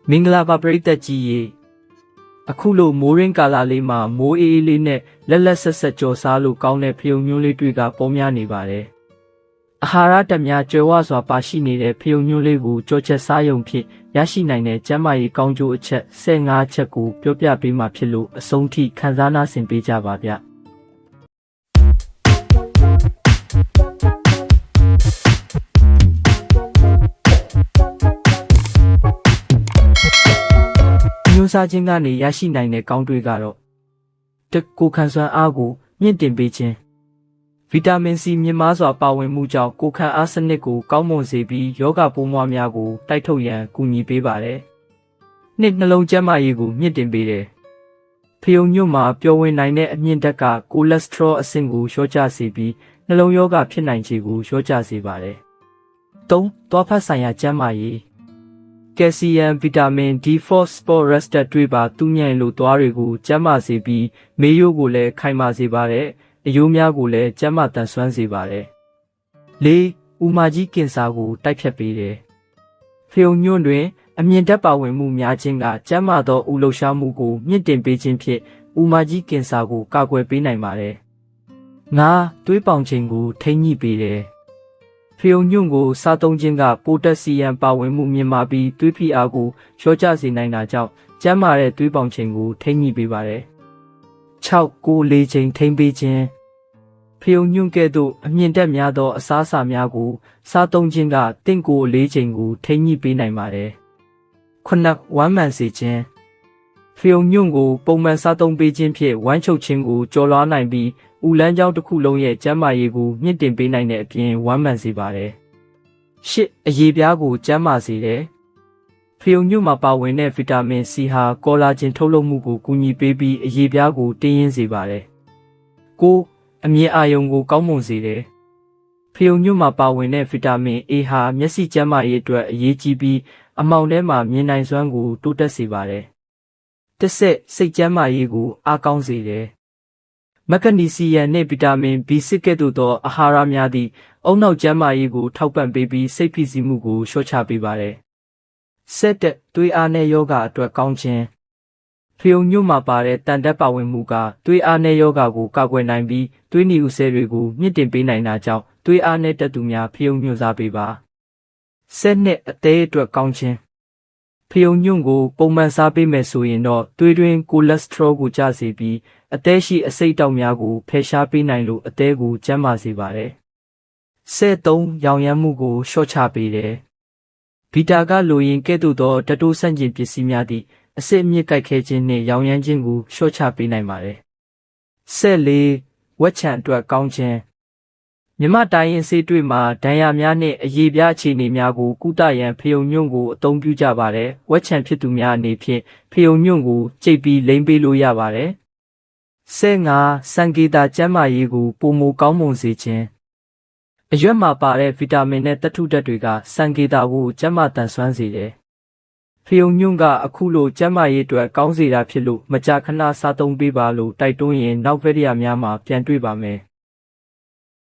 မင်္ဂလာပါပရိသတ်ကြီးရေအခုလိုမိုးရင်းကာလာလေးမှာမိုးအေးအေးလေးနဲ့လက်လက်ဆက်ဆက်ကြော်စားလို့ကောင်းတဲ့ဖယုံညွှန်းလေးတွေကပေါ်များနေပါတယ်အာဟာရဓာတ်များကျွယ်ဝစွာပါရှိနေတဲ့ဖယုံညွှန်းလေးကိုကြော်ချက်စားရုံဖြင့်ရရှိနိုင်တဲ့ကျန်းမာရေးကောင်းကျိုးအချက်15ချက်ကိုပြောပြပေးမှာဖြစ်လို့အဆုံးထိခန်းစားနားဆင်ပေးကြပါဗျမျိုးစားခြင်းကနေရရှိနိုင်တဲ့ကောင်းတွေကတော့ကိုယ်ခံစွမ်းအားကိုမြင့်တင်ပေးခြင်းဗီတာမင်စီမြင့်မားစွာပါဝင်မှုကြောင့်ကိုယ်ခံအားစနစ်ကိုကောင်းမွန်စေပြီးယောဂပိုးမွှားများကိုတိုက်ထုတ်ရန်ကူညီပေးပါတယ်။နှလုံးကျန်းမာရေးကိုမြင့်တင်ပေးတယ်။ဖယုံညွန့်မှာပျော်ဝင်နိုင်တဲ့အမြင့်ဓာတ်ကကိုလက်စထရောအဆင့်ကိုလျှော့ချစေပြီးနှလုံးရောဂါဖြစ်နိုင်ခြေကိုလျှော့ချစေပါတယ်။သွားဖတ်ဆိုင်ရာကျန်းမာရေးကယ်ဆီယမ်ဗီတာမင် D4 Sportတွေပါတူးမြိုင်လိုသွားတွေကိုကျန်းမာစေပြီးမေးရိုးကိုလည်းခိုင်မာစေပါတယ်။အယိုးများကိုလည်းကျန်းမာတန်ဆွမ်းစေပါတယ်။ဥမာကြီးကင်ဆာကိုတိုက်ဖြတ်ပေးတယ်။ဖယုံညွန့်တွင်အမြင့်ဓာတ်ပါဝင်မှုများခြင်းကကျန်းမာသောဥလှုပ်ရှားမှုကိုမြင့်တင်ပေးခြင်းဖြင့်ဥမာကြီးကင်ဆာကိုကာကွယ်ပေးနိုင်ပါတယ်။သွေးပေါင်ချိန်ကိုထိန်းညှိပေးတယ်။ဖယုံညွန့်ကိုစားသုံးခြင်းကပိုတက်ဆီယမ်ပါဝင်မှုမြင့်မားပြီးသွေးဖိအားကိုလျှော့ချစေနိုင်တာကြောင့်ကျန်းမာတဲ့သွေးပေါင်ချိန်ကိုထိန်းညှိပေးပါတယ်။ကိုယ်လေချိန်ထိန်းပေးခြင်းဖယုံညွန့်ကဲ့သို့အမြင့်တက်များသောအစားအစာများကိုစားသုံးခြင်းကတင့်ကိုယ်လေးချိန်ကိုထိန်းညှိပေးနိုင်ပါတယ်။ဝမ်းမှန်စေခြင်းဖယုံညွန့်ကိုပုံမှန်စားသုံးပေးခြင်းဖြင့်ဝမ်းချုပ်ခြင်းကိုကျော်လွှားနိုင်ပြီးဥလန်းကြောင်းတစ်ခုလုံးရဲ့ကျန်းမာရေးကိုမြင့်တင်ပေးနိုင်တဲ့အပြင်ဝမ်းမှန်စေပါတယ်။အရေပြားကိုကျန်းမာစေတယ်။ဖယုံညွန့်မှာပါဝင်တဲ့ဗီတာမင်စီဟာကောလာဂျင်ထုတ်လုပ်မှုကိုကူညီပေးပြီးအရေပြားကိုတင်းရင်းစေပါတယ်။အမြင်အာရုံကိုကောင်းမွန်စေတယ်။ဖယုံညွန့်မှာပါဝင်တဲ့ဗီတာမင် A ဟာမျက်စိကျန်းမာရေးအတွက်အရေးကြီးပြီးအမှောင်ထဲမှာမြင်နိုင်စွမ်းကိုတိုးတက်စေပါတယ်။စိတ်ကျန်းမာရေးကိုအားကောင်းစေတယ်။မက်ဂနီဆီယမ်နှင့်ဗီတာမင် B6 ကဲ့သို့သောအာဟာရများသည့်အုံနောက်ကျန်းမာရေးကိုထောက်ပံ့ပေးပြီးစိတ်ဖိစီးမှုကိုလျှော့ချပေးပါတယ်။သွေးအားနည်းရောဂါအတွက်ကောင်းခြင်းဖယုံညွန့်မှာပါတဲ့တန်ဓာတ်ပါဝင်မှုကသွေးအားနည်းရောဂါကိုကာကွယ်နိုင်ပြီးသွေးနီဦးဆဲတွေကိုမြင့်တင်ပေးနိုင်တာကြောင့်သွေးအားနည်းတတ်သူများဖယုံညွန့်စားပေးပါ။အသည်းအတွက်ကောင်းခြင်းဖယုံညွန့်ကိုပုံမှန်စားပေးမယ်ဆိုရင်တော့သွေးတွင်းကိုလက်စထရောကိုကျစေပြီးအသည်းရှိအဆိပ်တောက်များကိုဖယ်ရှားပေးနိုင်လို့အသည်းကိုကျန်းမာစေပါတယ်။ရောင်ရမ်းမှုကိုလျှော့ချပေးတယ်။ဗီတာကလိုရင်းကဲ့သို့သောဓာတ်တိုးဆန့်ကျင်ပစ္စည်းများသည့်အဆစ်အမြစ်ကိုက်ခဲခြင်းနှင့်ရောင်ရမ်းခြင်းကိုလျှော့ချပေးနိုင်ပါတယ်။ဝက်ခြံအတွက်ကောင်းခြင်းမြမတိုင်းရင်ဆေးတွေမှာဒဏ်ရာများနှင့်အရေပြားအခြေအနေများကိုကုသရန်ဖယုံညွန့်ကိုအသုံးပြုကြပါတယ်။ဝက်ခြံဖြစ်သူများအနေဖြင့်ဖယုံညွန့်ကိုကြိတ်ပြီးလိမ်ပေးလို့ရပါတယ်။စံကေတာကျန်းမာရေးကိုပိုမိုကောင်းမွန်စေခြင်းအရွက်မှာပါတဲ့ဗီတာမင်နဲ့သတ္တုဓာတ်တွေကစံကေတာကိုကျန်းမာတန်ဆွမ်းစေတယ်။ဖယုံညွန့်ကအခုလိုကျန်းမာရေးအတွက်ကောင်းစေတာဖြစ်လို့မကြာခဏစားသုံးပေးပါလို့တိုက်တွန်းရင်နောက်ဗီဒီယိုများမှာပြန်တွေ့ပါမယ်။